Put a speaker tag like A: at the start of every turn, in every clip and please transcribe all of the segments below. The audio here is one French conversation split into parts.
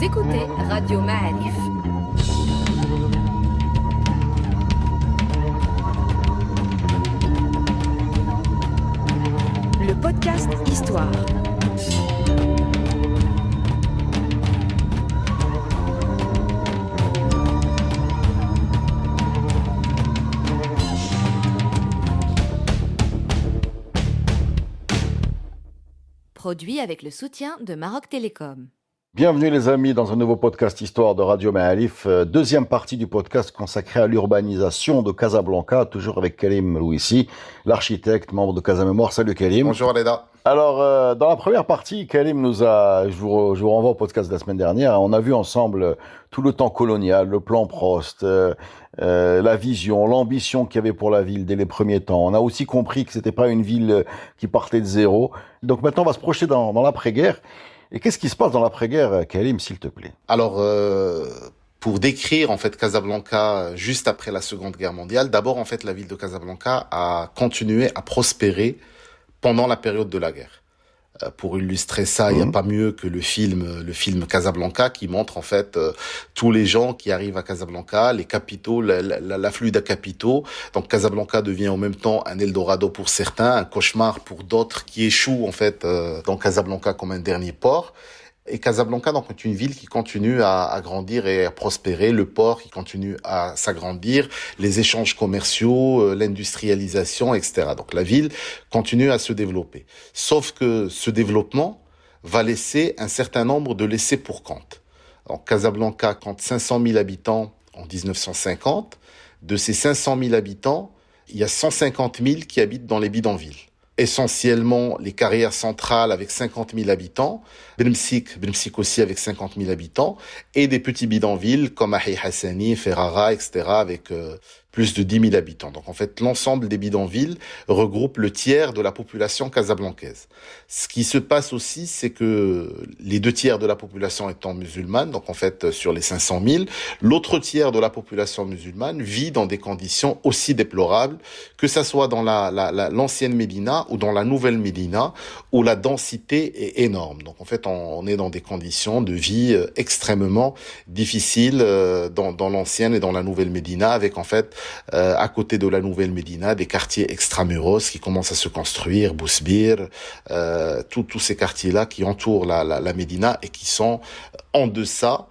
A: écoutez Radio Ma'arif. Le podcast Histoire. Produit avec le soutien de Maroc Télécom.
B: Bienvenue les amis dans un nouveau podcast Histoire de Radio Ma'arif, deuxième partie du podcast consacré à l'urbanisation de Casablanca, toujours avec Karim Louissi, l'architecte, membre de Casa Mémoire. Salut Karim.
C: Bonjour Leda.
B: Alors, dans la première partie, Karim je vous renvoie au podcast de la semaine dernière, on a vu ensemble tout le temps colonial, le plan Prost, la vision, l'ambition qu'il y avait pour la ville dès les premiers temps. On a aussi compris que c'était pas une ville qui partait de zéro. Donc maintenant, on va se projeter dans l'après-guerre. Et qu'est-ce qui se passe dans l'après-guerre, Karim, s'il te plaît?
C: Alors, pour décrire en fait Casablanca juste après la Seconde Guerre mondiale, d'abord en fait la ville de Casablanca a continué à prospérer pendant la période de la guerre. Pour illustrer ça, il n'y a pas mieux que le film Casablanca qui montre en fait tous les gens qui arrivent à Casablanca, les capitaux, l'afflux des capitaux. Donc Casablanca devient en même temps un Eldorado pour certains, un cauchemar pour d'autres qui échouent en fait dans Casablanca comme un dernier port. Et Casablanca donc est une ville qui continue à grandir et à prospérer, le port qui continue à s'agrandir, les échanges commerciaux, l'industrialisation, etc. Donc la ville continue à se développer. Sauf que ce développement va laisser un certain nombre de laissés pour compte. Donc Casablanca compte 500 000 habitants en 1950. De ces 500 000 habitants, il y a 150 000 qui habitent dans les bidonvilles. Essentiellement les carrières centrales avec 50 000 habitants, Benmsik aussi avec 50 000 habitants, et des petits bidonvilles comme Ahi Hassani, Ferrara, etc. avec plus de 10 000 habitants. Donc en fait, l'ensemble des bidonvilles regroupe le tiers de la population casablancaise. Ce qui se passe aussi, c'est que les 2 tiers de la population étant musulmane, donc en fait sur les 500 000, l'autre tiers de la population musulmane vit dans des conditions aussi déplorables, que ça soit dans l'ancienne Médina ou dans la nouvelle Médina, où la densité est énorme. Donc en fait, on est dans des conditions de vie extrêmement difficiles dans l'ancienne et dans la nouvelle Médina, avec en fait à côté de la nouvelle Médina des quartiers extramuros qui commencent à se construire, Bousbir, tous ces quartiers-là qui entourent la Médina et qui sont en deçà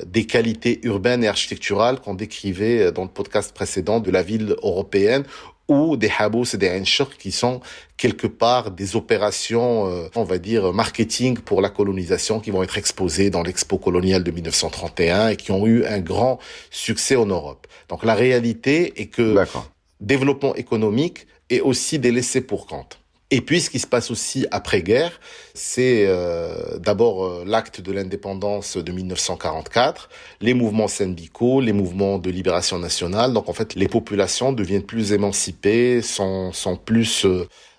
C: des qualités urbaines et architecturales qu'on décrivait dans le podcast précédent de la ville européenne, ou des habous et des enchères qui sont quelque part des opérations, on va dire, marketing pour la colonisation qui vont être exposées dans l'Expo coloniale de 1931 et qui ont eu un grand succès en Europe. Donc la réalité est que développement économique est aussi des laissés pour compte. Et puis, ce qui se passe aussi après-guerre, c'est d'abord l'acte de l'indépendance de 1944, les mouvements syndicaux, les mouvements de libération nationale. Donc, en fait, les populations deviennent plus émancipées, sont plus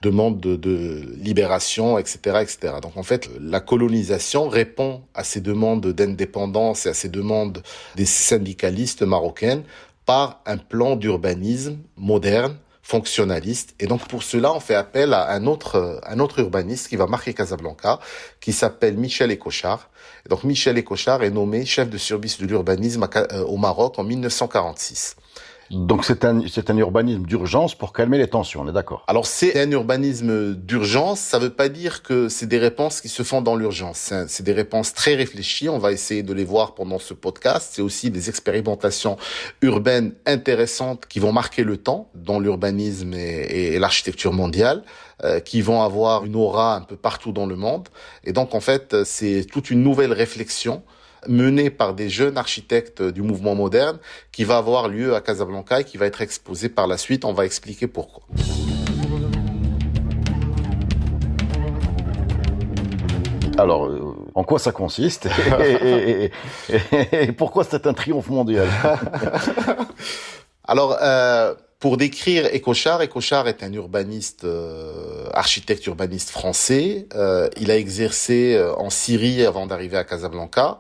C: demandent de libération, etc., etc. Donc, en fait, la colonisation répond à ces demandes d'indépendance et à ces demandes des syndicalistes marocains par un plan d'urbanisme moderne, fonctionnaliste. Et donc, pour cela, on fait appel à un autre urbaniste qui va marquer Casablanca, qui s'appelle Michel Écochard. Et donc, Michel Écochard est nommé chef de service de l'urbanisme au Maroc en 1946.
B: Donc c'est un urbanisme d'urgence pour calmer les tensions, on est d'accord?
C: Alors c'est un urbanisme d'urgence, ça veut pas dire que c'est des réponses qui se font dans l'urgence. C'est des réponses très réfléchies, on va essayer de les voir pendant ce podcast. C'est aussi des expérimentations urbaines intéressantes qui vont marquer le temps dans l'urbanisme et l'architecture mondiale, qui vont avoir une aura un peu partout dans le monde. Et donc en fait, c'est toute une nouvelle réflexion menée par des jeunes architectes du mouvement moderne qui va avoir lieu à Casablanca et qui va être exposée par la suite. On va expliquer pourquoi.
B: Alors, en quoi ça consiste et pourquoi c'est un triomphe mondial?
C: Alors, pour décrire Écochard est un urbaniste, architecte urbaniste français. Il a exercé en Syrie avant d'arriver à Casablanca.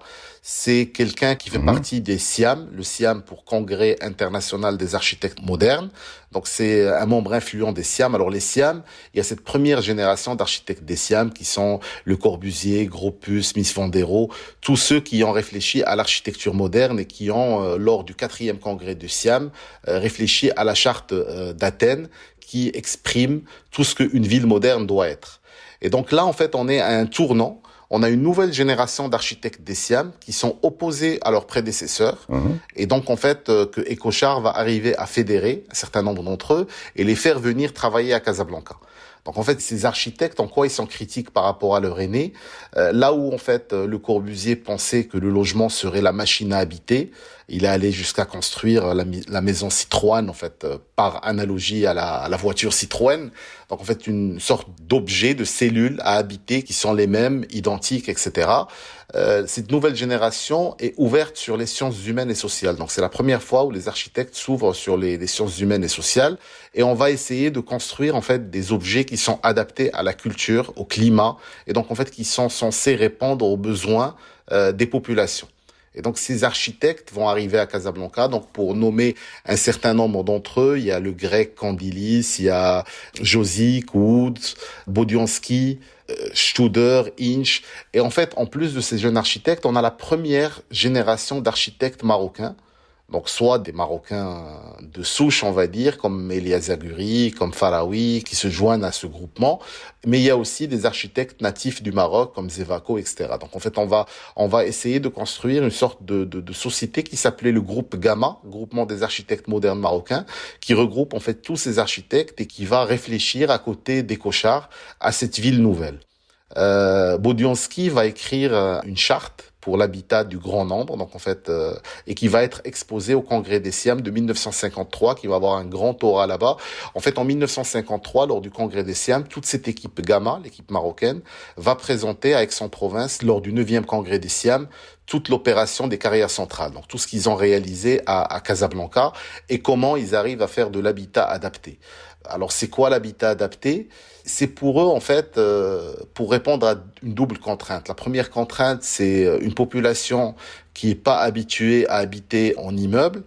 C: c'est quelqu'un qui fait partie des SIAM, le SIAM pour Congrès international des architectes modernes. Donc c'est un membre influent des SIAM. Alors les SIAM, il y a cette première génération d'architectes des SIAM qui sont Le Corbusier, Gropius, Mies van der Rohe, tous ceux qui ont réfléchi à l'architecture moderne et qui ont, lors du 4e congrès du SIAM, réfléchi à la charte d'Athènes qui exprime tout ce qu'une ville moderne doit être. Et donc là, en fait, on est à un tournant. On a une nouvelle génération d'architectes des SIAM qui sont opposés à leurs prédécesseurs. Et donc, en fait, que EcoChar va arriver à fédérer un certain nombre d'entre eux et les faire venir travailler à Casablanca. Donc, en fait, ces architectes, en quoi ils sont critiques par rapport à leur aîné? Là où, en fait, Le Corbusier pensait que le logement serait la machine à habiter, il est allé jusqu'à construire la maison Citroën, en fait, par analogie à la voiture Citroën. Donc, en fait, une sorte d'objet, de cellules à habiter qui sont les mêmes, identiques, etc. Cette nouvelle génération est ouverte sur les sciences humaines et sociales. Donc, c'est la première fois où les architectes s'ouvrent sur les sciences humaines et sociales. Et on va essayer de construire, en fait, des objets qui sont adaptés à la culture, au climat, et donc, en fait, qui sont censés répondre aux besoins des populations. Et donc, ces architectes vont arriver à Casablanca. Donc, pour nommer un certain nombre d'entre eux, il y a le grec Kandilis, il y a Josic, Woods, Bodiansky, Studer, Inch. Et en fait, en plus de ces jeunes architectes, on a la première génération d'architectes marocains. Donc, soit des Marocains de souche, on va dire, comme Elia Zaguri, comme Faraoui, qui se joignent à ce groupement. Mais il y a aussi des architectes natifs du Maroc, comme Zevako, etc. Donc, en fait, on va essayer de construire une sorte de société qui s'appelait le groupe Gamma, groupement des architectes modernes marocains, qui regroupe, en fait, tous ces architectes et qui va réfléchir à côté d'EcoChar à cette ville nouvelle. Bodiansky va écrire une charte pour l'habitat du grand nombre, donc en fait, et qui va être exposé au Congrès des SIAM de 1953, qui va avoir un grand aura là-bas. En fait, en 1953, lors du Congrès des SIAM, toute cette équipe Gamma, l'équipe marocaine, va présenter à Aix-en-Provence, lors du 9e Congrès des SIAM, toute l'opération des carrières centrales, donc tout ce qu'ils ont réalisé à Casablanca et comment ils arrivent à faire de l'habitat adapté. Alors, c'est quoi l'habitat adapté? C'est pour eux, en fait, pour répondre à une double contrainte. La première contrainte, c'est une population qui est pas habituée à habiter en immeuble.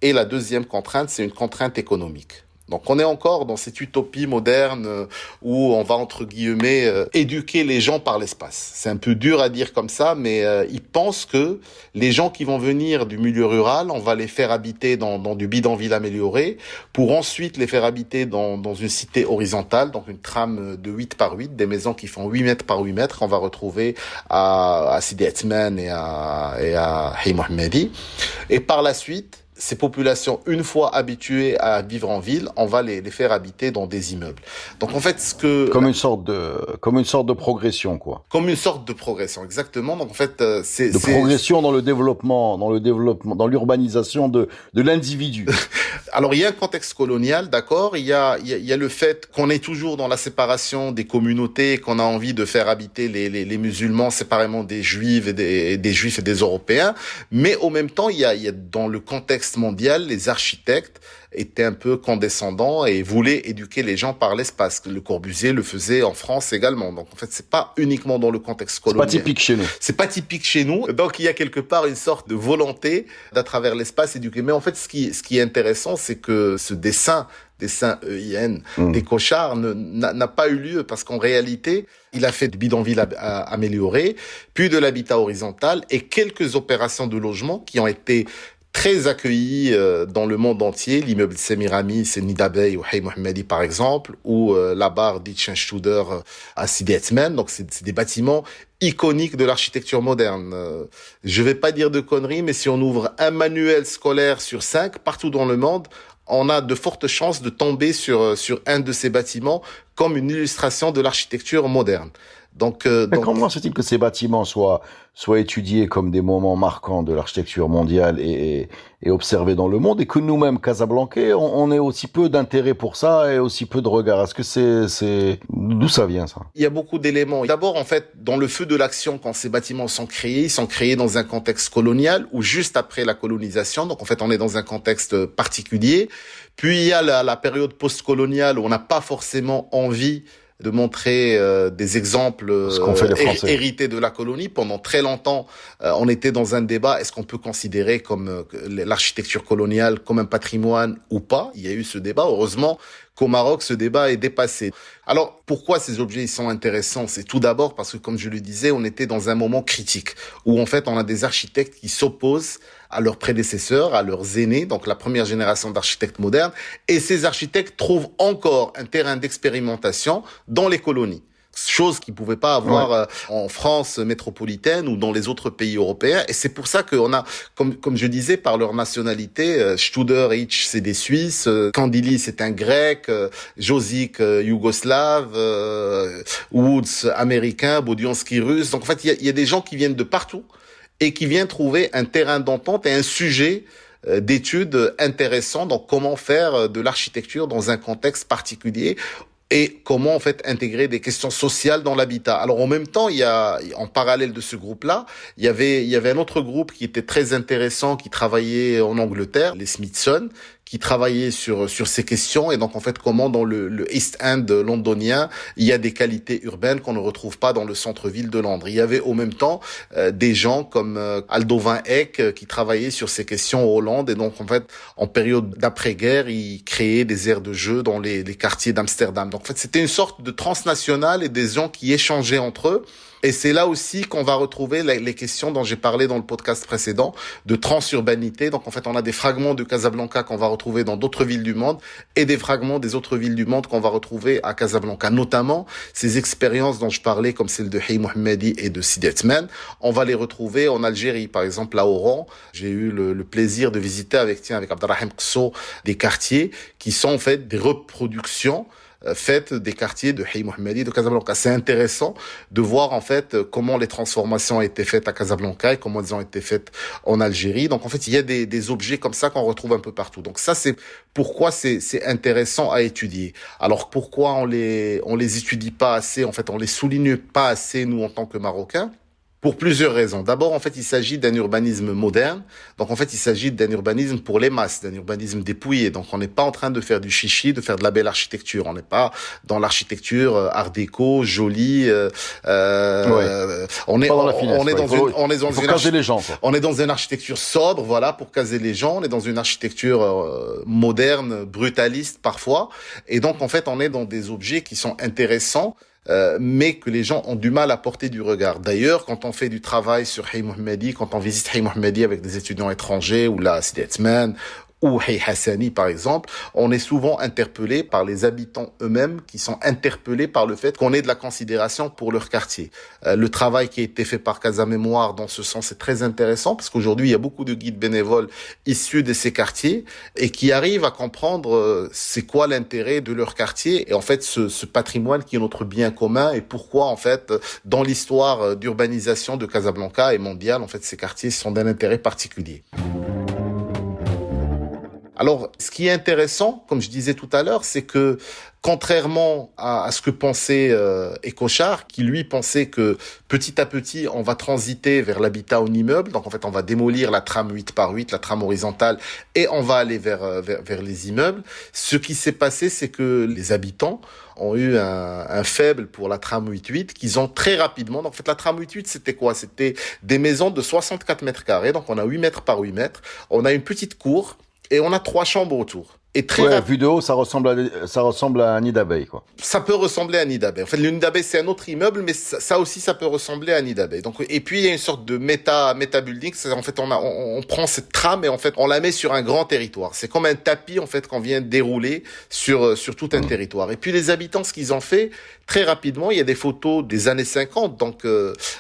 C: Et la deuxième contrainte, c'est une contrainte économique. Donc, on est encore dans cette utopie moderne où on va, entre guillemets, éduquer les gens par l'espace. C'est un peu dur à dire comme ça, mais ils pensent que les gens qui vont venir du milieu rural, on va les faire habiter dans du bidonville amélioré pour ensuite les faire habiter dans une cité horizontale, donc une trame de 8 par 8, des maisons qui font 8 mètres par 8 mètres qu'on va retrouver à Sidi Athmane et à Hay Mohammadi. Et par la suite, ces populations, une fois habituées à vivre en ville, on va les faire habiter dans des immeubles. Donc en fait,
B: comme une sorte de progression, quoi.
C: Comme une sorte de progression, exactement. Donc en fait,
B: progression dans le développement, dans l'urbanisation de l'individu.
C: Alors il y a un contexte colonial, d'accord. Il y a le fait qu'on est toujours dans la séparation des communautés, qu'on a envie de faire habiter les musulmans séparément des juifs et des juifs et des Européens. Mais au même temps, il y a dans le contexte mondial, les architectes étaient un peu condescendants et voulaient éduquer les gens par l'espace. Le Corbusier le faisait en France également. Donc en fait, c'est pas uniquement dans le contexte colonial.
B: C'est pas typique chez nous.
C: C'est pas typique chez nous. Donc il y a quelque part une sorte de volonté d'à travers l'espace éduquer. Mais en fait, ce qui est intéressant, c'est que ce dessin EIN d'EcoChar n'a pas eu lieu parce qu'en réalité, il a fait du bidonville amélioré, puis de l'habitat horizontal et quelques opérations de logement qui ont été très accueillis dans le monde entier, l'immeuble Semiramis, c'est Nida Bey ou Hay Mohammadi par exemple, ou la barre d'Itchenstuder à Sidi Athmane. Donc c'est des bâtiments iconiques de l'architecture moderne. Je vais pas dire de conneries, mais si on ouvre un manuel scolaire sur 5 partout dans le monde, on a de fortes chances de tomber sur un de ces bâtiments comme une illustration de l'architecture moderne. Donc
B: comment se fait-il que ces bâtiments soient étudiés comme des moments marquants de l'architecture mondiale et observés dans le monde, et que nous-mêmes, Casablancais, on ait aussi peu d'intérêt pour ça et aussi peu de regard? Est-ce que c'est d'où ça vient, ça?
C: Il y a beaucoup d'éléments. D'abord, en fait, dans le feu de l'action, quand ces bâtiments sont créés, ils sont créés dans un contexte colonial ou juste après la colonisation. Donc, en fait, on est dans un contexte particulier. Puis, il y a la période post-coloniale où on n'a pas forcément envie de montrer des exemples
B: Ce qu'ont fait les Français.
C: hérités de la colonie. Pendant très longtemps, on était dans un débat, est-ce qu'on peut considérer comme l'architecture coloniale comme un patrimoine ou pas? Il y a eu ce débat. Heureusement qu'au Maroc, ce débat est dépassé. Alors, pourquoi ces objets ils sont intéressants? C'est tout d'abord parce que, comme je le disais, on était dans un moment critique où, en fait, on a des architectes qui s'opposent à leurs prédécesseurs, à leurs aînés, donc la première génération d'architectes modernes, et ces architectes trouvent encore un terrain d'expérimentation dans les colonies. Chose qu'ils pouvaient pas avoir en France métropolitaine ou dans les autres pays européens. Et c'est pour ça qu'on a, comme je disais, par leur nationalité, Studer et Hitch, c'est des Suisses, Kandili, c'est un Grec, Josic, yougoslave, Woods, américain, Bodianski, russe. Donc en fait, il y a des gens qui viennent de partout et qui viennent trouver un terrain d'entente et un sujet d'études intéressant. Donc comment faire de l'architecture dans un contexte particulier et comment en fait intégrer des questions sociales dans l'habitat. Alors en même temps, il y a en parallèle de ce groupe-là, il y avait un autre groupe qui était très intéressant, qui travaillait en Angleterre, les Smithson, qui travaillait sur ces questions, et donc en fait comment dans le East End londonien il y a des qualités urbaines qu'on ne retrouve pas dans le centre-ville de Londres. Il y avait au même temps des gens comme Aldovin Eck qui travaillaient sur ces questions en Hollande, et donc en fait en période d'après-guerre ils créaient des aires de jeu dans les quartiers d'Amsterdam. Donc en fait c'était une sorte de transnational et des gens qui échangeaient entre eux. Et c'est là aussi qu'on va retrouver les questions dont j'ai parlé dans le podcast précédent, de transurbanité. Donc en fait, on a des fragments de Casablanca qu'on va retrouver dans d'autres villes du monde et des fragments des autres villes du monde qu'on va retrouver à Casablanca. Notamment, ces expériences dont je parlais, comme celle de Hay Mohammadi et de Sidi Othman, on va les retrouver en Algérie. Par exemple, à Oran, j'ai eu le plaisir de visiter avec Abdelrahim Qsso des quartiers qui sont en fait des reproductions faites des quartiers de Hay Mohammadi, de Casablanca. C'est intéressant de voir en fait comment les transformations ont été faites à Casablanca et comment elles ont été faites en Algérie. Donc en fait, il y a des objets comme ça qu'on retrouve un peu partout. Donc ça, c'est pourquoi c'est intéressant à étudier. Alors pourquoi on les étudie pas assez? En fait, on les souligne pas assez, nous, en tant que Marocains. Pour plusieurs raisons. D'abord, en fait, il s'agit d'un urbanisme moderne. Donc, en fait, il s'agit d'un urbanisme pour les masses, d'un urbanisme dépouillé. Donc, on n'est pas en train de faire du chichi, de faire de la belle architecture. On n'est pas dans l'architecture art déco, jolie. On est dans une architecture sobre, voilà, pour caser les gens. On est dans une architecture moderne, brutaliste parfois. Et donc, en fait, on est dans des objets qui sont intéressants, mais que les gens ont du mal à porter du regard. D'ailleurs, quand on fait du travail sur Hay Mohammadi, quand on visite Hay Mohammadi avec des étudiants étrangers, ou là, Sidi Othman, ou Hay Hassani, par exemple, on est souvent interpellé par les habitants eux-mêmes qui sont interpellés par le fait qu'on ait de la considération pour leur quartier. Le travail qui a été fait par Casa Mémoire dans ce sens est très intéressant parce qu'aujourd'hui, il y a beaucoup de guides bénévoles issus de ces quartiers et qui arrivent à comprendre c'est quoi l'intérêt de leur quartier et en fait ce patrimoine qui est notre bien commun et pourquoi en fait dans l'histoire d'urbanisation de Casablanca et mondiale, en fait ces quartiers sont d'un intérêt particulier. Alors, ce qui est intéressant, comme je disais tout à l'heure, c'est que contrairement à ce que pensait Ecochard, qui lui pensait que petit à petit, on va transiter vers l'habitat en immeuble. Donc en fait, on va démolir la trame 8 par 8, la trame horizontale, et on va aller vers les immeubles. Ce qui s'est passé, c'est que les habitants ont eu un faible pour la trame 8-8 qu'ils ont très rapidement. Donc en fait, la trame 8-8, c'était quoi? C'était des maisons de 64 mètres carrés. Donc on a 8 mètres par 8 mètres. On a une petite cour. Et on a 3 chambres autour. Et très
B: vu de haut, ça ressemble à un nid d'abeille, quoi.
C: Ça peut ressembler à un nid d'abeille. En fait, le nid d'abeille, c'est un autre immeuble, mais ça aussi, ça peut ressembler à un nid d'abeille. Donc, et puis, il y a une sorte de méta building. En fait, on prend cette trame et en fait, on la met sur un grand territoire. C'est comme un tapis, en fait, qu'on vient dérouler sur tout un territoire. Et puis, les habitants, ce qu'ils ont fait, très rapidement, il y a des photos des années 50. Donc,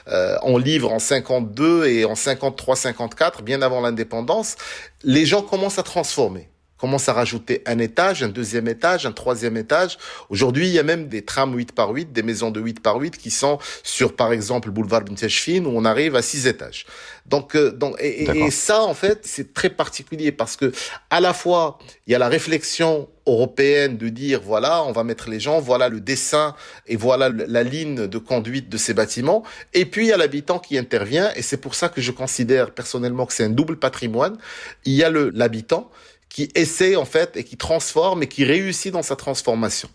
C: on livre en 52 et en 53-54, bien avant l'indépendance. Les gens commencent à transformer. Commence à rajouter un étage, un deuxième étage, un troisième étage. Aujourd'hui, il y a même des trams 8 par 8, des maisons de 8 par 8 qui sont sur, par exemple, boulevard Bint Chefine, où on arrive à 6 étages. Donc, et ça, en fait, c'est très particulier parce que, à la fois, il y a la réflexion européenne de dire, voilà, on va mettre les gens, voilà le dessin et voilà la ligne de conduite de ces bâtiments. Et puis, il y a l'habitant qui intervient et c'est pour ça que je considère personnellement que c'est un double patrimoine. Il y a l'habitant qui essaie en fait et qui transforme et qui réussit dans sa transformation.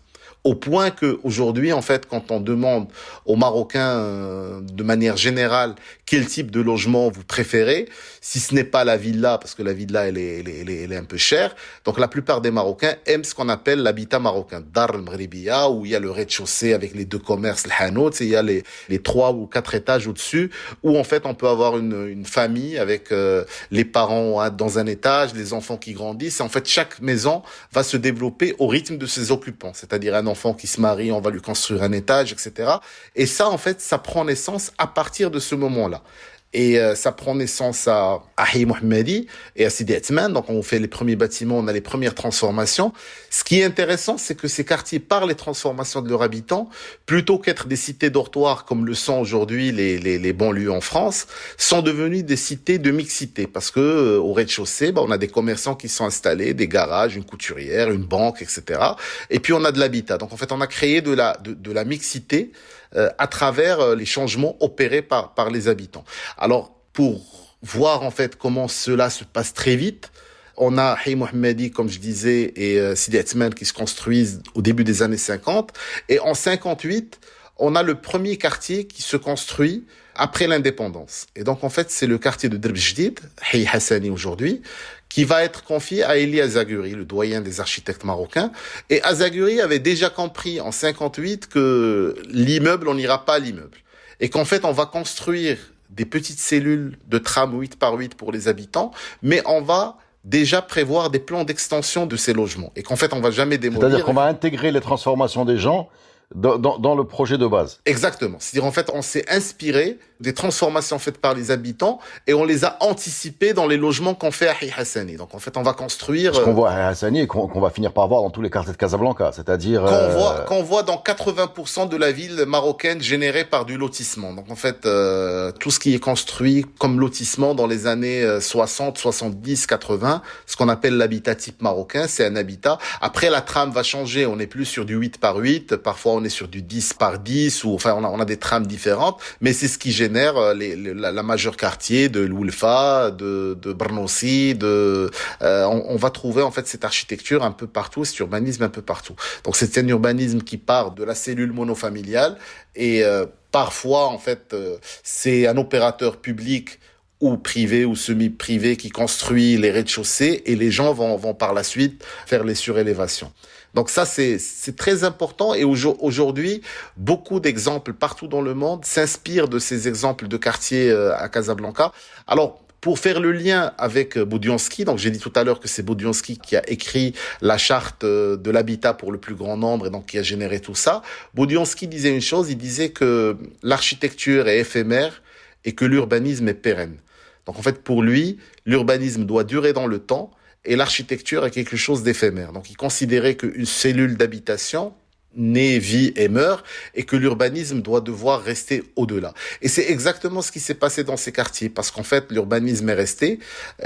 C: au point que aujourd'hui, en fait, quand on demande aux Marocains de manière générale quel type de logement vous préférez, si ce n'est pas la villa, parce que la villa elle est un peu chère, donc la plupart des Marocains aiment ce qu'on appelle l'habitat marocain, Dar al-Maghribiya, où il y a le rez-de-chaussée avec les deux commerces, le hanout, et il y a les 3 ou 4 étages au-dessus, où en fait on peut avoir une famille avec les parents dans un étage, les enfants qui grandissent, et en fait chaque maison va se développer au rythme de ses occupants, c'est-à-dire un enfant qui se marie, on va lui construire un étage, etc. Et ça, en fait, ça prend naissance à partir de ce moment-là. Et ça prend naissance à Hi Mohammadi et à Sidi Atman. Donc, on fait les premiers bâtiments, on a les premières transformations. Ce qui est intéressant, c'est que ces quartiers, par les transformations de leurs habitants, plutôt qu'être des cités dortoirs comme le sont aujourd'hui les banlieues en France, sont devenus des cités de mixité. Parce que au rez-de-chaussée, on a des commerçants qui sont installés, des garages, une couturière, une banque, etc. Et puis, on a de l'habitat. Donc, en fait, on a créé de la mixité à travers les changements opérés par les habitants. Alors, pour voir en fait comment cela se passe très vite, on a Hi Mohammadi, comme je disais, et Sidi Atman qui se construisent au début des années 50. Et en 58, on a le premier quartier qui se construit après l'indépendance. Et donc, en fait, c'est le quartier de Drb Jdid, Hi Hassani aujourd'hui, qui va être confié à Elie Azaguri, le doyen des architectes marocains. Et Azaguri avait déjà compris en 58 que l'immeuble, on n'ira pas à l'immeuble. Et qu'en fait, on va construire des petites cellules de tram 8 par 8 pour les habitants, mais on va déjà prévoir des plans d'extension de ces logements. Et qu'en fait, on va jamais démolir.
B: C'est-à-dire qu'on va intégrer les transformations des gens dans le projet de base.
C: Exactement. C'est-à-dire, en fait, on s'est inspiré des transformations faites par les habitants et on les a anticipées dans les logements qu'on fait à Hi Hassani. Donc, en fait, on va construire...
B: Ce qu'on voit à Hassani et qu'on va finir par voir dans tous les quartiers de Casablanca, c'est-à-dire...
C: Qu'on voit dans 80% de la ville marocaine générée par du lotissement. Donc, en fait, tout ce qui est construit comme lotissement dans les années 60, 70, 80, ce qu'on appelle l'habitat type marocain, c'est un habitat. Après, la trame va changer. On n'est plus sur du 8 par 8. Parfois, on est sur du 10 par 10 ou enfin, on a des trames différentes. Mais c'est ce qui génère la majeure quartier de l'Oulfa, de Bernossi, on va trouver en fait cette architecture un peu partout, cet urbanisme un peu partout. Donc c'est un urbanisme qui part de la cellule monofamiliale et parfois en fait c'est un opérateur public ou privé ou semi-privé qui construit les rez-de-chaussée et les gens vont par la suite faire les surélévations. Donc ça, c'est très important et aujourd'hui, beaucoup d'exemples partout dans le monde s'inspirent de ces exemples de quartiers à Casablanca. Alors, pour faire le lien avec Boudiansky, donc j'ai dit tout à l'heure que c'est Boudiansky qui a écrit la charte de l'habitat pour le plus grand nombre et donc qui a généré tout ça. Boudiansky disait une chose, il disait que l'architecture est éphémère et que l'urbanisme est pérenne. Donc en fait, pour lui, l'urbanisme doit durer dans le temps et l'architecture est quelque chose d'éphémère. Donc il considérait qu'une cellule d'habitation naît, vit et meurt, et que l'urbanisme doit devoir rester au-delà. Et c'est exactement ce qui s'est passé dans ces quartiers, parce qu'en fait, l'urbanisme est resté.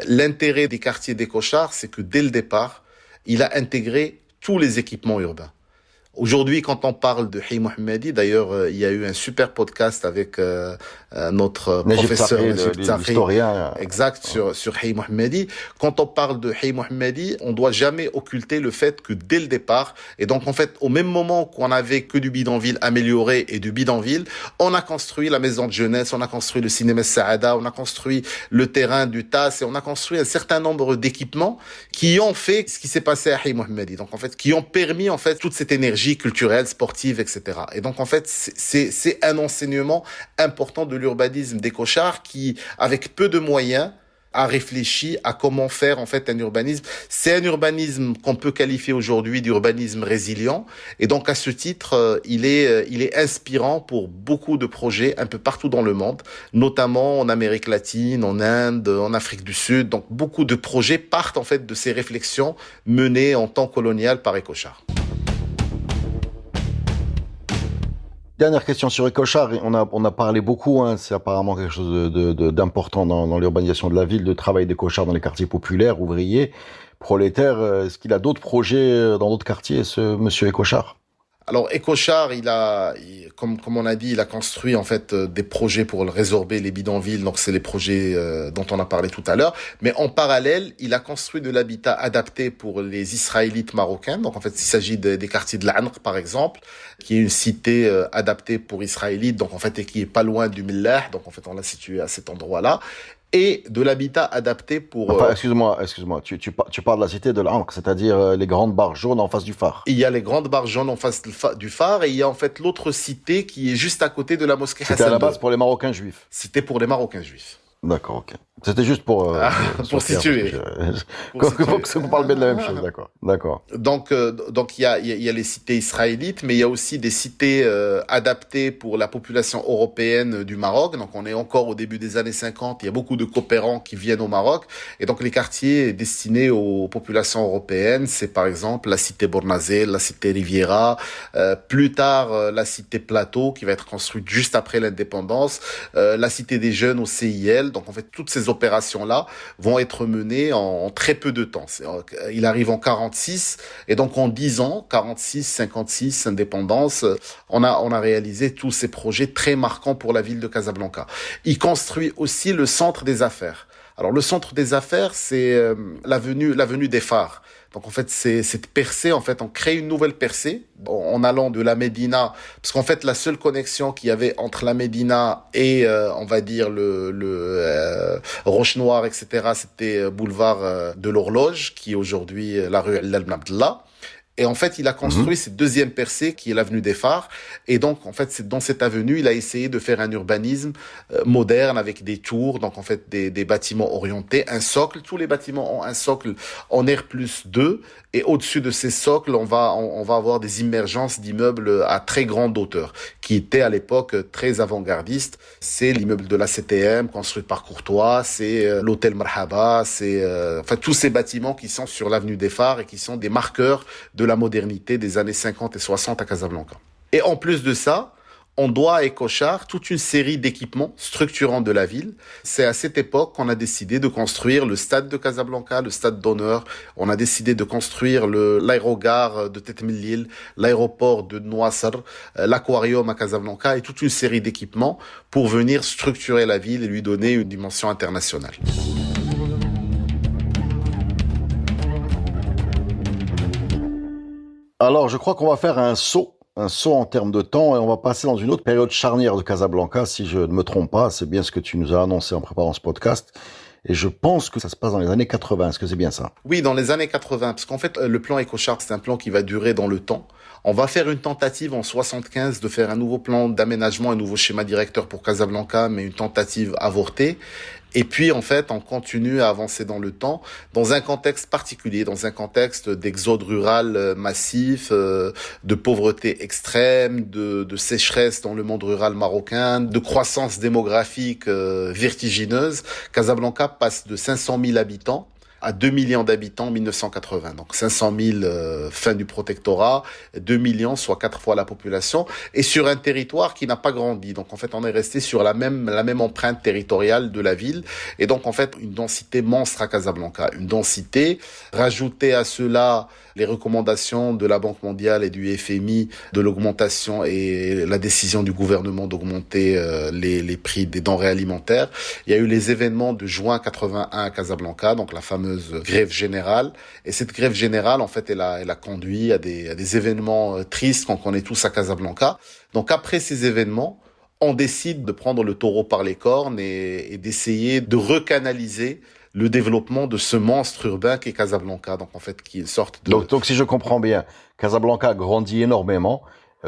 C: L'intérêt des quartiers des Cochards, c'est que dès le départ, il a intégré tous les équipements urbains. Aujourd'hui, quand on parle de Hi Mohammadi, d'ailleurs, il y a eu un super podcast avec notre professeur
B: l'historien,
C: exact, sur Hi Mohammadi. Quand on parle de Hi Mohammadi, on doit jamais occulter le fait que dès le départ, et donc en fait, au même moment qu'on avait que du bidonville amélioré et du bidonville, on a construit la maison de jeunesse, on a construit le cinéma Saada, on a construit le terrain du TAS et on a construit un certain nombre d'équipements qui ont fait ce qui s'est passé à Hi Mohammadi. Donc en fait, qui ont permis en fait toute cette énergie culturelle, sportive, etc. Et donc, en fait, c'est un enseignement important de l'urbanisme des Cochards qui, avec peu de moyens, a réfléchi à comment faire, en fait, un urbanisme. C'est un urbanisme qu'on peut qualifier aujourd'hui d'urbanisme résilient. Et donc, à ce titre, il est inspirant pour beaucoup de projets un peu partout dans le monde, notamment en Amérique latine, en Inde, en Afrique du Sud. Donc, beaucoup de projets partent, en fait, de ces réflexions menées en temps colonial par les Cochards.
B: Dernière question sur les Cochards. On a parlé beaucoup, c'est apparemment quelque chose d'important dans l'urbanisation de la ville, de travail des Cochards dans les quartiers populaires, ouvriers, prolétaires. Est-ce qu'il a d'autres projets dans d'autres quartiers, ce monsieur Cochard?
C: Alors, EcoChar, comme on a dit, il a construit en fait des projets pour résorber les bidonvilles. Donc, c'est les projets dont on a parlé tout à l'heure. Mais en parallèle, il a construit de l'habitat adapté pour les Israélites marocains. Donc, en fait, il s'agit des quartiers de l'Anr, par exemple, qui est une cité adaptée pour Israélites. Donc, en fait, et qui est pas loin du Millah. Donc, en fait, on l'a situé à cet endroit-là. Et de l'habitat adapté pour...
B: Enfin, excuse-moi, tu parles de la cité de l'Ankh, c'est-à-dire les grandes barres jaunes en face du phare.
C: Il y a les grandes barres jaunes en face du phare et il y a en fait l'autre cité qui est juste à côté de la mosquée Hassan II.
B: C'était à la base pour les Marocains juifs.
C: C'était pour les Marocains juifs.
B: D'accord, ok. C'était juste pour
C: situer.
B: Qu'on parle bien de la même chose, d'accord.
C: Donc il y a les cités israélites, mais il y a aussi des cités adaptées pour la population européenne du Maroc. Donc on est encore au début des années 50. Il y a beaucoup de coopérants qui viennent au Maroc, et donc les quartiers destinés aux populations européennes, c'est par exemple la cité Bournazel, la cité Riviera, plus tard la cité Plateau qui va être construite juste après l'indépendance, la cité des jeunes au CIL. Donc en fait toutes ces opérations-là vont être menées en très peu de temps. Il arrive en 46 et donc en 10 ans, 46, 56, indépendance, on a réalisé tous ces projets très marquants pour la ville de Casablanca. Il construit aussi le centre des affaires. Alors le centre des affaires, c'est l'avenue des Phares. Donc en fait, c'est cette percée, en fait, on crée une nouvelle percée en allant de la Médina, parce qu'en fait, la seule connexion qu'il y avait entre la Médina et, on va dire, le Roche-Noire, etc., c'était boulevard de l'Horloge, qui est aujourd'hui la rue El Abdallah. Et en fait, il a construit cette deuxième percée qui est l'avenue des Phares. Et donc, en fait, c'est dans cette avenue, il a essayé de faire un urbanisme moderne avec des tours, donc en fait des bâtiments orientés, un socle. Tous les bâtiments ont un socle en R+2. Et au-dessus de ces socles, on va avoir des immergences d'immeubles à très grande hauteur, qui étaient à l'époque très avant-gardistes. C'est l'immeuble de la CTM, construit par Courtois, c'est l'hôtel Marhaba, c'est enfin tous ces bâtiments qui sont sur l'avenue des Phares et qui sont des marqueurs de la modernité des années 50 et 60 à Casablanca. Et en plus de ça, on doit à EcoChar toute une série d'équipements structurants de la ville. C'est à cette époque qu'on a décidé de construire le stade de Casablanca, le stade d'honneur. On a décidé de construire l'aérogare de Tête Mellil, l'aéroport de Nouassar, l'aquarium à Casablanca et toute une série d'équipements pour venir structurer la ville et lui donner une dimension internationale.
B: Alors, je crois qu'on va faire un saut en termes de temps, et on va passer dans une autre période charnière de Casablanca, si je ne me trompe pas. C'est bien ce que tu nous as annoncé en préparant ce podcast. Et je pense que ça se passe dans les années 80. Est-ce que c'est bien ça?
C: Oui, dans les années 80. Parce qu'en fait, le plan EcoChar, c'est un plan qui va durer dans le temps. On va faire une tentative en 75 de faire un nouveau plan d'aménagement, un nouveau schéma directeur pour Casablanca, mais une tentative avortée. Et puis, en fait, on continue à avancer dans le temps, dans un contexte particulier, dans un contexte d'exode rural massif, de pauvreté extrême, de sécheresse dans le monde rural marocain, de croissance démographique vertigineuse. Casablanca passe de 500 000 habitants à 2 millions d'habitants en 1980. Donc 500 000 fin du protectorat, 2 millions, soit 4 fois la population, et sur un territoire qui n'a pas grandi. Donc en fait, on est resté sur la même empreinte territoriale de la ville. Et donc en fait, une densité monstre à Casablanca. Une densité, rajoutée à cela les recommandations de la Banque mondiale et du FMI de l'augmentation et la décision du gouvernement d'augmenter les prix des denrées alimentaires. Il y a eu les événements de juin 81 à Casablanca, donc la fameuse grève générale. Et cette grève générale, en fait, elle a conduit à des événements tristes qu'on connaît tous à Casablanca. Donc après ces événements, on décide de prendre le taureau par les cornes et d'essayer de recanaliser le développement de ce monstre urbain qu'est Casablanca, donc en fait qui est sorte de...
B: Donc si je comprends bien, Casablanca grandit énormément,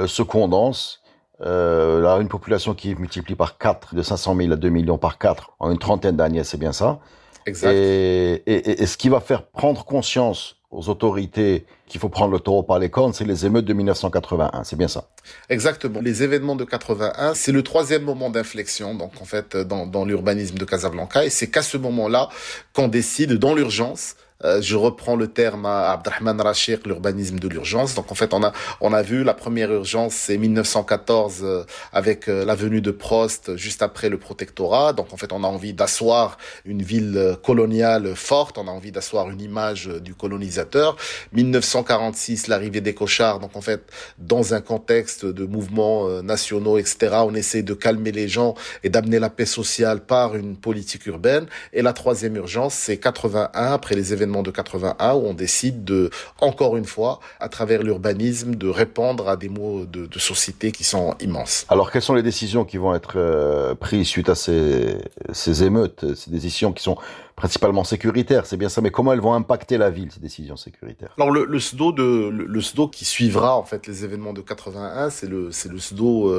B: se condense, une population qui est multipliée par 4, de 500 000 à 2 millions par 4 en une trentaine d'années, c'est bien ça?
C: Exact.
B: Et ce qui va faire prendre conscience aux autorités qu'il faut prendre le taureau par les cornes, c'est les émeutes de 1981, c'est bien ça?
C: Exactement. Les événements de 81, c'est le troisième moment d'inflexion, donc en fait, dans l'urbanisme de Casablanca, et c'est qu'à ce moment-là qu'on décide, dans l'urgence, Je reprends le terme à Abdelrahman Rachir, l'urbanisme de l'urgence. Donc en fait, on a vu la première urgence, c'est 1914 avec la venue de Prost juste après le protectorat. Donc en fait, on a envie d'asseoir une ville coloniale forte, on a envie d'asseoir une image du colonisateur. 1946, l'arrivée des cochards. Donc en fait, dans un contexte de mouvements nationaux, etc., on essaie de calmer les gens et d'amener la paix sociale par une politique urbaine. Et la troisième urgence, c'est 81, après les événements de 81, où on décide de, encore une fois, à travers l'urbanisme, de répondre à des maux de société qui sont immenses.
B: Alors, quelles sont les décisions qui vont être prises suite à ces émeutes, ces décisions qui sont principalement sécuritaires, c'est bien ça, mais comment elles vont impacter la ville, ces décisions sécuritaires?
C: Alors le SDO qui suivra en fait les événements de 81, c'est le SDO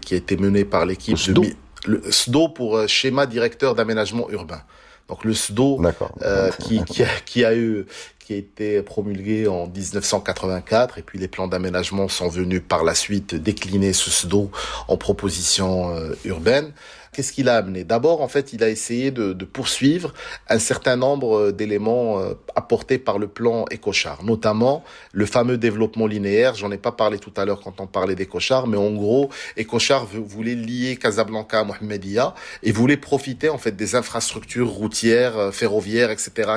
C: qui a été mené par l'équipe le SDO pour schéma directeur d'aménagement urbain. Donc le SDO qui a été promulgué en 1984, et puis les plans d'aménagement sont venus par la suite décliner ce SDO en propositions urbaines. Qu'est-ce qu'il a amené? D'abord, en fait, il a essayé de poursuivre un certain nombre d'éléments apportés par le plan Écochard, notamment le fameux développement linéaire. J'en ai pas parlé tout à l'heure quand on parlait d'Écochard, mais en gros, Écochard voulait lier Casablanca à Mohammedia et voulait profiter en fait des infrastructures routières, ferroviaires, etc.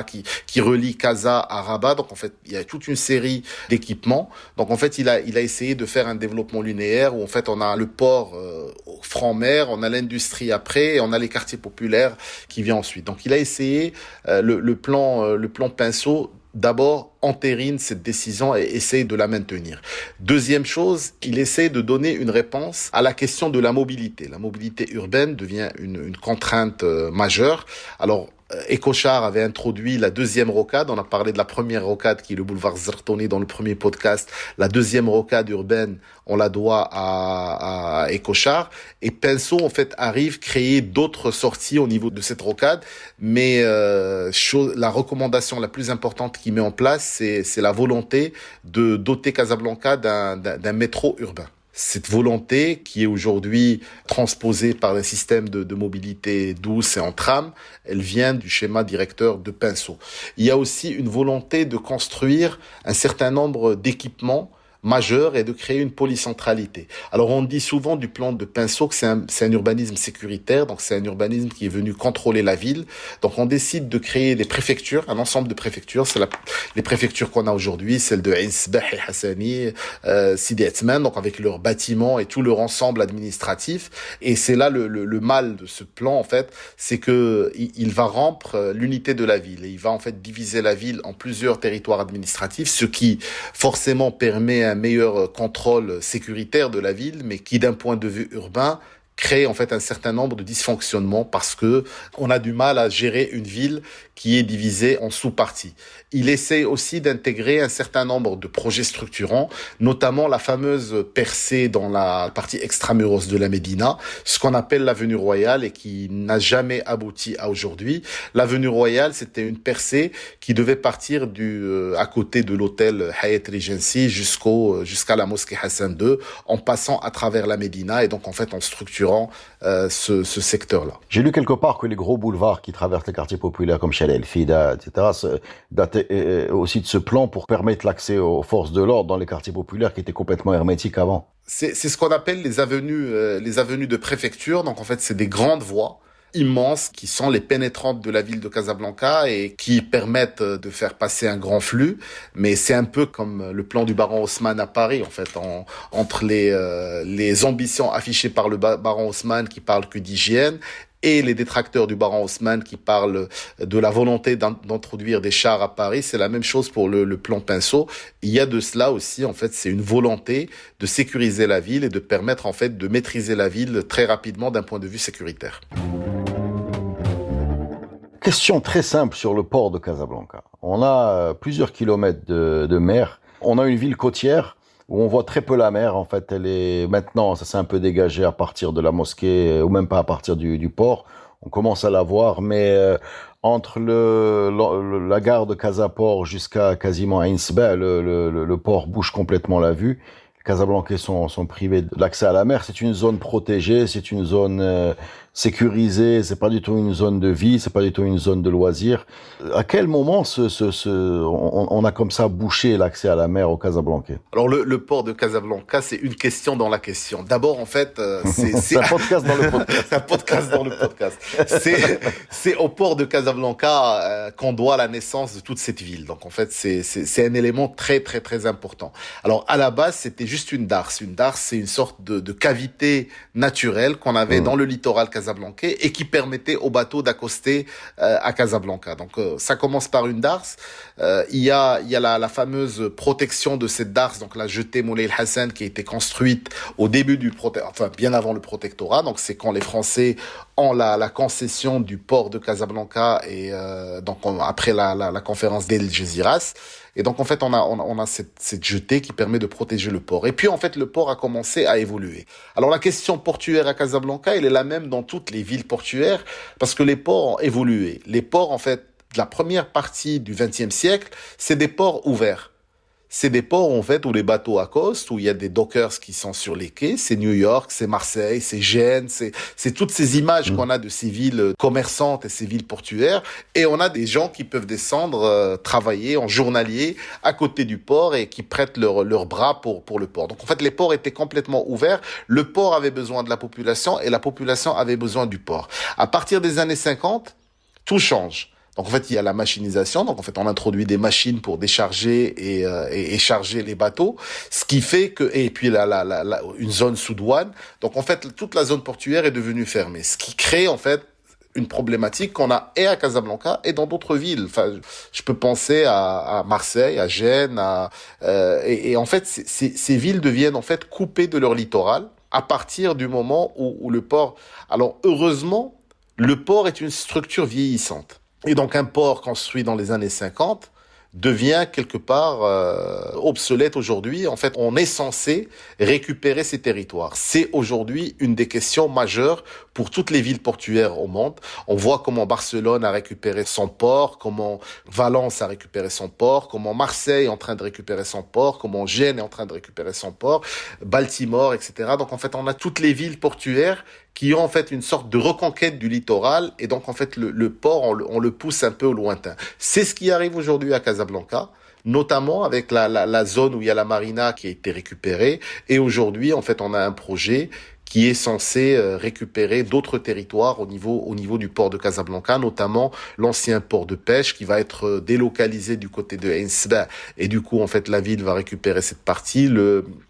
C: qui relient Casa à Rabat. Donc en fait, il y a toute une série d'équipements. Donc en fait, il a essayé de faire un développement linéaire où en fait on a le port au franc-mer, on a l'industrie après, et on a les quartiers populaires qui viennent ensuite. Donc il a essayé le plan Pinceau d'abord entérine cette décision et essaye de la maintenir. Deuxième chose, il essaie de donner une réponse à la question de la mobilité. La mobilité urbaine devient une contrainte majeure. Alors Écochard avait introduit la deuxième rocade. On a parlé de la première rocade qui est le boulevard Zertoni dans le premier podcast. La deuxième rocade urbaine, on la doit à Écochard. Et Pinceau, en fait, arrive créer d'autres sorties au niveau de cette rocade. Mais la recommandation la plus importante qu'il met en place, c'est la volonté de doter Casablanca d'un métro urbain. Cette volonté qui est aujourd'hui transposée par un système de mobilité douce et en tram, elle vient du schéma directeur de Pinceau. Il y a aussi une volonté de construire un certain nombre d'équipements majeur et de créer une polycentralité. Alors on dit souvent du plan de Pinceau que c'est un urbanisme sécuritaire, donc c'est un urbanisme qui est venu contrôler la ville. Donc on décide de créer des préfectures, un ensemble de préfectures. C'est les préfectures qu'on a aujourd'hui, celles de Ain Sebah et Hassani, Sidi Othmane, donc avec leurs bâtiments et tout leur ensemble administratif. Et c'est là le mal de ce plan en fait, c'est que il va rompre l'unité de la ville et il va en fait diviser la ville en plusieurs territoires administratifs, ce qui forcément permet un meilleur contrôle sécuritaire de la ville, mais qui, d'un point de vue urbain, crée en fait un certain nombre de dysfonctionnements parce que on a du mal à gérer une ville qui est divisée en sous-parties. Il essaie aussi d'intégrer un certain nombre de projets structurants, notamment la fameuse percée dans la partie extramuros de la Médina, ce qu'on appelle l'avenue Royale et qui n'a jamais abouti à aujourd'hui. L'avenue Royale, c'était une percée qui devait partir à côté de l'hôtel Hyatt Regency jusqu'à la mosquée Hassan II, en passant à travers la Médina et donc en fait en structurant ce secteur-là.
B: J'ai lu quelque part que les gros boulevards qui traversent les quartiers populaires comme Chalel, Fida, etc., dataient aussi de ce plan pour permettre l'accès aux forces de l'ordre dans les quartiers populaires qui étaient complètement hermétiques avant.
C: C'est ce qu'on appelle les avenues de préfecture. Donc en fait, c'est des grandes voies immenses qui sont les pénétrantes de la ville de Casablanca et qui permettent de faire passer un grand flux. Mais c'est un peu comme le plan du baron Haussmann à Paris, en fait, entre les ambitions affichées par le baron Haussmann qui parlent que d'hygiène et les détracteurs du baron Haussmann qui parlent de la volonté d'introduire des chars à Paris. C'est la même chose pour le plan Pinceau. Il y a de cela aussi, en fait, c'est une volonté de sécuriser la ville et de permettre, en fait, de maîtriser la ville très rapidement d'un point de vue sécuritaire.
B: Question très simple sur le port de Casablanca. On a plusieurs kilomètres de mer. On a une ville côtière où on voit très peu la mer. En fait, elle est maintenant, ça s'est un peu dégagé à partir de la mosquée ou même pas à partir du port. On commence à la voir, mais entre la gare de Casaport jusqu'à quasiment Ain Sebah, le port bouge complètement la vue. Casablancais sont privés de l'accès à la mer. C'est une zone protégée, c'est une zone sécurisée, c'est pas du tout une zone de vie, c'est pas du tout une zone de loisirs. À quel moment on a comme ça bouché l'accès à la mer au Casablancais?
C: Alors le port de Casablanca, c'est une question dans la question. D'abord, en fait,
B: c'est un podcast dans le podcast.
C: C'est un podcast dans le podcast. C'est au port de Casablanca qu'on doit la naissance de toute cette ville. Donc en fait, c'est un élément très très très important. Alors à la base, c'était juste une darse. Une darse, c'est une sorte de cavité naturelle qu'on avait dans le littoral casablancais et qui permettait aux bateaux d'accoster à Casablanca. Donc ça commence par une darse. Il y a la fameuse protection de cette darse, donc la jetée Moulay El Hassan qui a été construite au début bien avant le protectorat. Donc c'est quand les Français ont la concession du port de Casablanca et après la conférence d'El Géziras. Et donc en fait on a cette jetée qui permet de protéger le port. Et puis en fait le port a commencé à évoluer. Alors la question portuaire à Casablanca, elle est la même dans toutes les villes portuaires parce que les ports ont évolué. Les ports en fait de la première partie du XXe siècle, c'est des ports ouverts. C'est des ports en fait où les bateaux accostent, où il y a des dockers qui sont sur les quais. C'est New York, c'est Marseille, c'est Gênes, c'est toutes ces images qu'on a de ces villes commerçantes et ces villes portuaires. Et on a des gens qui peuvent descendre travailler en journalier à côté du port et qui prêtent leurs bras pour le port. Donc en fait les ports étaient complètement ouverts. Le port avait besoin de la population et la population avait besoin du port. À partir des années 50, tout change. Donc en fait, il y a la machinisation. Donc en fait, on introduit des machines pour décharger et charger les bateaux, ce qui fait que et puis une zone sous douane. Donc en fait, toute la zone portuaire est devenue fermée, ce qui crée en fait une problématique qu'on a et à Casablanca et dans d'autres villes. Enfin, je peux penser à Marseille, à Gênes, et en fait, ces villes deviennent en fait coupées de leur littoral à partir du moment où le port. Alors heureusement, le port est une structure vieillissante. Et donc un port construit dans les années 50 devient quelque part obsolète aujourd'hui. En fait, on est censé récupérer ces territoires. C'est aujourd'hui une des questions majeures pour toutes les villes portuaires au monde. On voit comment Barcelone a récupéré son port, comment Valence a récupéré son port, comment Marseille est en train de récupérer son port, comment Gênes est en train de récupérer son port, Baltimore, etc. Donc en fait, on a toutes les villes portuaires qui ont en fait une sorte de reconquête du littoral et donc en fait le port on le pousse un peu au lointain. C'est ce qui arrive aujourd'hui à Casablanca, notamment avec la zone où il y a la marina qui a été récupérée et aujourd'hui en fait on a un projet qui est censé récupérer d'autres territoires au niveau du port de Casablanca, notamment l'ancien port de pêche qui va être délocalisé du côté de Ain Seba. Et du coup, en fait, la ville va récupérer cette partie,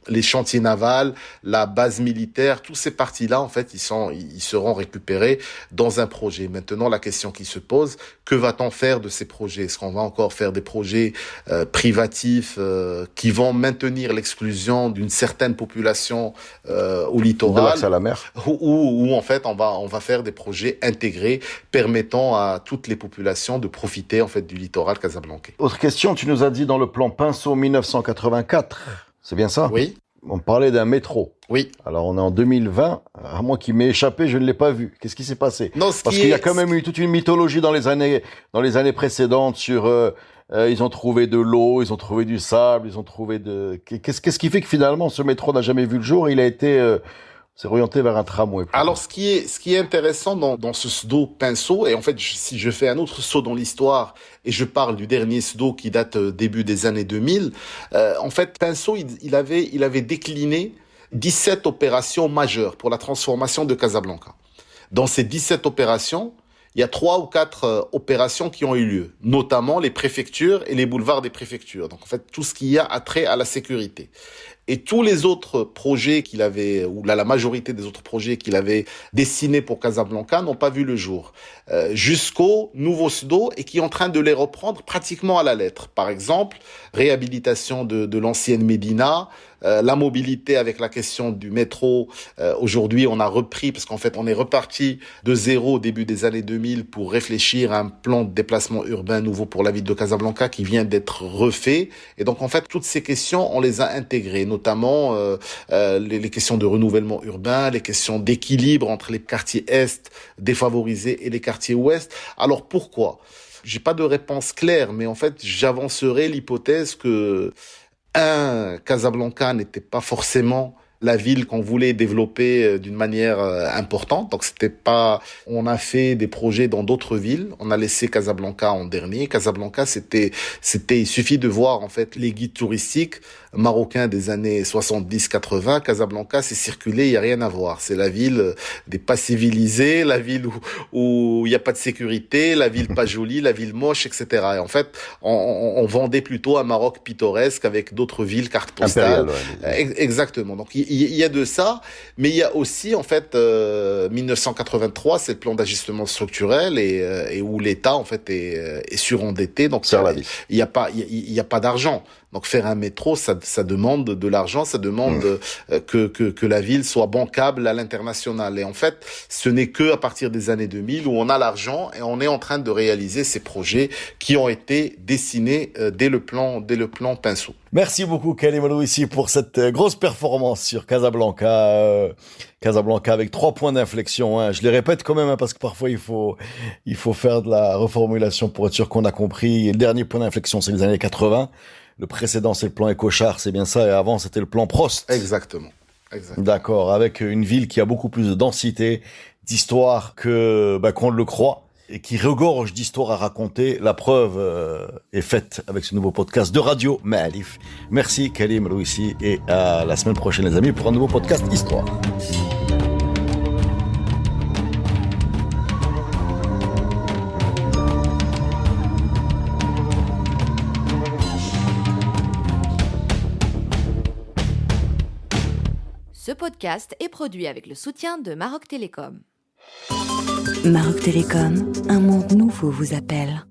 C: les chantiers navals, la base militaire, tous ces parties-là, en fait, ils seront récupérés dans un projet. Maintenant, la question qui se pose, que va-t-on faire de ces projets? Est-ce qu'on va encore faire des projets privatifs qui vont maintenir l'exclusion d'une certaine population au littoral?
B: À la mer.
C: Où en fait on va faire des projets intégrés permettant à toutes les populations de profiter en fait du littoral casablancais.
B: Autre question, tu nous as dit dans le plan Pinceau 1984, c'est bien ça?
C: Oui.
B: On parlait d'un métro.
C: Oui.
B: Alors on est en 2020, à moins qu'il m'ait échappé, je ne l'ai pas vu. Qu'est-ce qui s'est passé? Parce qu'il y a quand même eu toute une mythologie dans les années précédentes sur ils ont trouvé de l'eau, ils ont trouvé du sable, ils ont trouvé Qu'est-ce qui fait que finalement ce métro n'a jamais vu le jour? Il a été c'est orienté vers un tramway.
C: Alors, ce qui est intéressant dans ce pseudo Pinceau, et en fait, si je fais un autre saut dans l'histoire, et je parle du dernier pseudo qui date début des années 2000, en fait, Pinceau, il avait décliné 17 opérations majeures pour la transformation de Casablanca. Dans ces 17 opérations, il y a 3 ou 4 opérations qui ont eu lieu, notamment les préfectures et les boulevards des préfectures. Donc, en fait, tout ce qui a trait à la sécurité. Et tous les autres projets qu'il avait, ou la majorité des autres projets qu'il avait dessinés pour Casablanca n'ont pas vu le jour. Jusqu'au nouveau pseudo et qui est en train de les reprendre pratiquement à la lettre. Par exemple, réhabilitation de l'ancienne Médina, la mobilité avec la question du métro. Aujourd'hui, on a repris, parce qu'en fait, on est reparti de zéro au début des années 2000 pour réfléchir à un plan de déplacement urbain nouveau pour la ville de Casablanca qui vient d'être refait. Et donc, en fait, toutes ces questions, on les a intégrées, notamment les questions de renouvellement urbain, les questions d'équilibre entre les quartiers est défavorisés et les quartiers ouest. Alors, pourquoi? J'ai pas de réponse claire, mais en fait, j'avancerai l'hypothèse que Casablanca n'était pas forcément la ville qu'on voulait développer d'une manière importante. Donc c'était pas, on a fait des projets dans d'autres villes. On a laissé Casablanca en dernier. Casablanca, il suffit de voir, en fait, les guides touristiques marocains des années 70-80. Casablanca, c'est circulé, il y a rien à voir. C'est la ville des pas civilisés, la ville où il y a pas de sécurité, la ville pas jolie, la ville moche, etc. Et en fait, on vendait plutôt un Maroc pittoresque avec d'autres villes, cartes postales.
B: Impérial, ouais.
C: Exactement. Donc, il y a de ça, mais il y a aussi, en fait, 1983, c'est le plan d'ajustement structurel et où l'État, en fait, est surendetté. Donc, il y a pas d'argent. Donc faire un métro, ça demande de l'argent, ça demande que la ville soit bancable à l'international. Et en fait, ce n'est que à partir des années 2000 où on a l'argent et on est en train de réaliser ces projets qui ont été dessinés dès le plan Pinceau.
B: Merci beaucoup Kalim Aloissi pour cette grosse performance sur Casablanca. Casablanca avec 3 points d'inflexion. Hein. Je les répète quand même parce que parfois il faut faire de la reformulation pour être sûr qu'on a compris. Le dernier point d'inflexion, c'est les années 80. Le précédent, c'est le plan Écochard, c'est bien ça. Et avant, c'était le plan Prost.
C: Exactement.
B: D'accord. Avec une ville qui a beaucoup plus de densité, d'histoire qu'on le croit. Et qui regorge d'histoires à raconter. La preuve est faite avec ce nouveau podcast de Radio Ma'alif. Merci Kalim Aloissi et à la semaine prochaine les amis pour un nouveau podcast Histoire.
A: Ce podcast est produit avec le soutien de Maroc Télécom.
D: Maroc Télécom, un monde nouveau vous appelle.